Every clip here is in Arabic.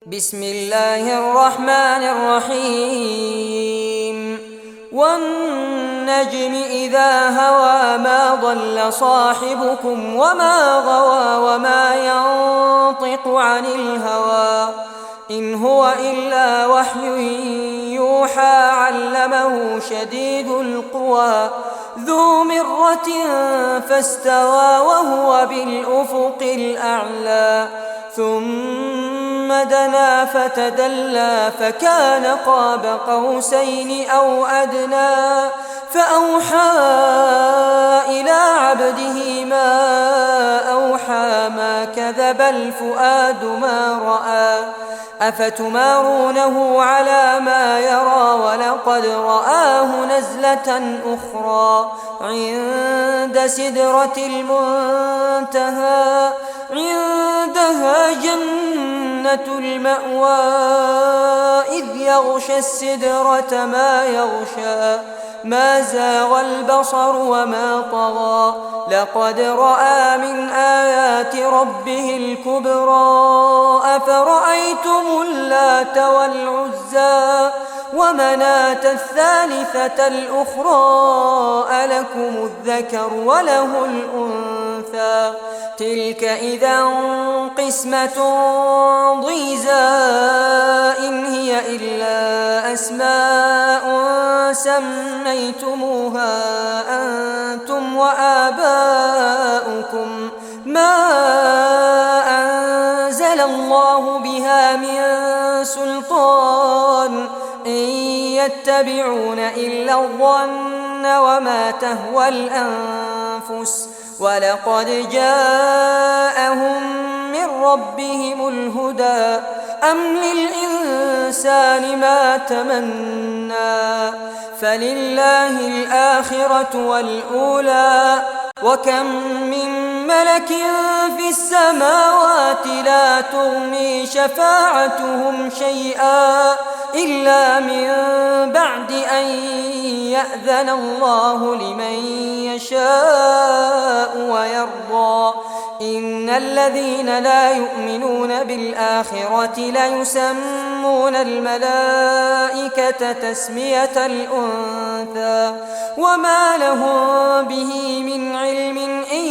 بسم الله الرحمن الرحيم والنجم إذا هوى ما ضل صاحبكم وما غوى وما ينطق عن الهوى إن هو إلا وحي يوحى علمه شديد القوى ذو مرة فاستوى وهو بالأفق الأعلى ثم دنا فتدلى فكان قاب قوسين أو أدنى فأوحى إلى عبده ما أوحى ما كذب الفؤاد ما رأى أفتمارونه على ما يرى ولقد رآه نزلة أخرى عند سدرة المنتهى عندها جنة المأوى إذ يغشى السدرة ما يغشى ما زاغ البصر وما طغى لقد رأى من آيات ربه الكبرى أفرأيتم اللات والعزى ومناة الثالثة الأخرى ألكم الذكر وله الأنثى تلك إذا قسمة ضيزى إن هي إلا أسماء سميتموها أنتم وآباؤكم ما أنزل الله بها من سلطان إن يتبعون إلا الظن وما تهوى الأنفس ولقد جاءهم من ربهم الهدى أم للإنسان ما تمنى فلله الآخرة والأولى وكم من ملك في السماوات لا تغني شفاعتهم شيئا إلا من بعد أن يأذن الله لمن يشاء ويرضى إن الذين لا يؤمنون بالآخرة ليسمون الملائكة تسمية الأنثى وما لهم به من علم إن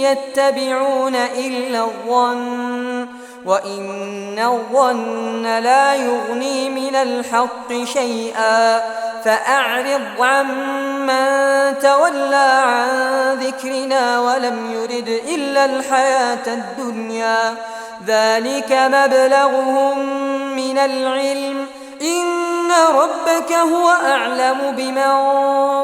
يتبعون إلا الظن وإن الظن لا يغني من الحق شيئا فأعرض عمن تولى عن ذكرنا ولم يرد إلا الحياة الدنيا ذلك مبلغهم من العلم إن ربك هو أعلم بمن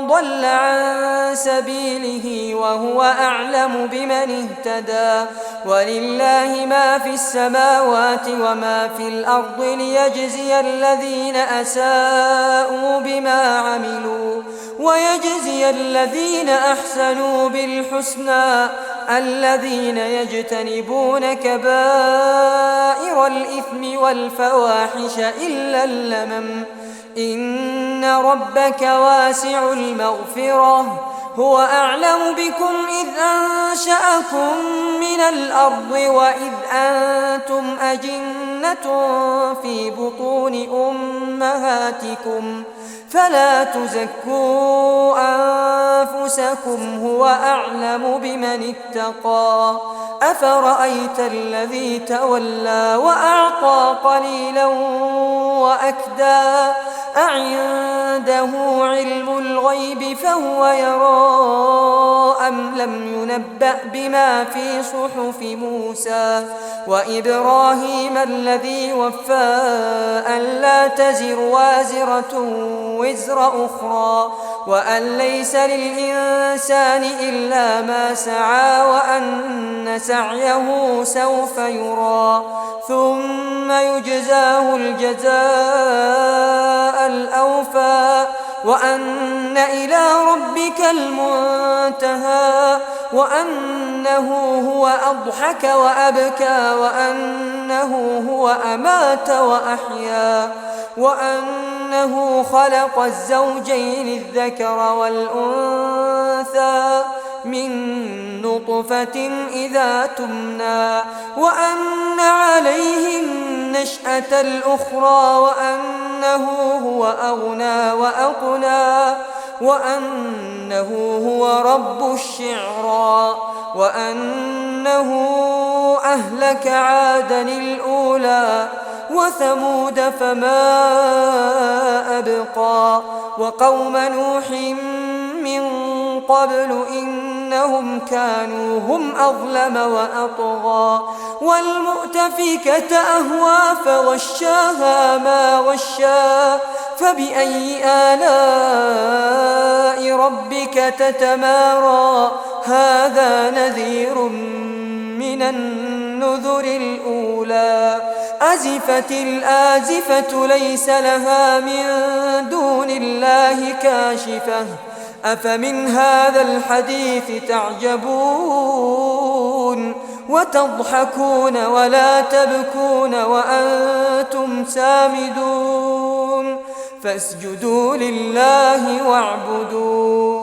ضل عن سبيله وهو أعلم بمن اهتدى ولله ما في السماوات وما في الأرض ليجزي الذين أساءوا بما عملوا ويجزي الذين أحسنوا بالحسنى الذين يجتنبون كبائر الإثم والفواحش إلا اللمم إن ربك واسع المغفرة هو أعلم بكم إذ أنشأكم من الأرض وإذ أنتم أجنة في بطون أمهاتكم فلا تزكوا أنفسكم هو أعلم بمن اتقى أفرأيت الذي تولى وأعطى قليلا وأكدى أعنده علم الغيب فهو يرى أم لم ينبأ بما في صحف موسى وإبراهيم الذي وفى ألا تزر وازرة وزر أخرى وأن ليس للإنسان إلا ما سعى وأن سعيه سوف يرى ثم يجزاه الجزاء الأوفى وأن إلى ربك المنتهى وأنه هو أضحك وأبكى وأنه هو أمات وأحيا وأنه خلق الزوجين الذكر والأنثى من نطفة إذا تمنى وأن عليه النشأة الأخرى وأنه هو أغنى وأقنى وأنه هو رب الشعرى وأنه أهلك عادا الأولى وثمود فما أبقى وقوم نوح من قبل إنهم كانوا هم أظلم وأطغى والمؤتفكة أهوى فغشاها ما غشا فبأي آلاء ربك تتمارى هذا نذير من النذر الأولى أزفت الآزفة ليس لها من دون الله كاشفة أفمن هذا الحديث تعجبون وتضحكون ولا تبكون وأنتم سامدون فاسجدوا لله واعبدوا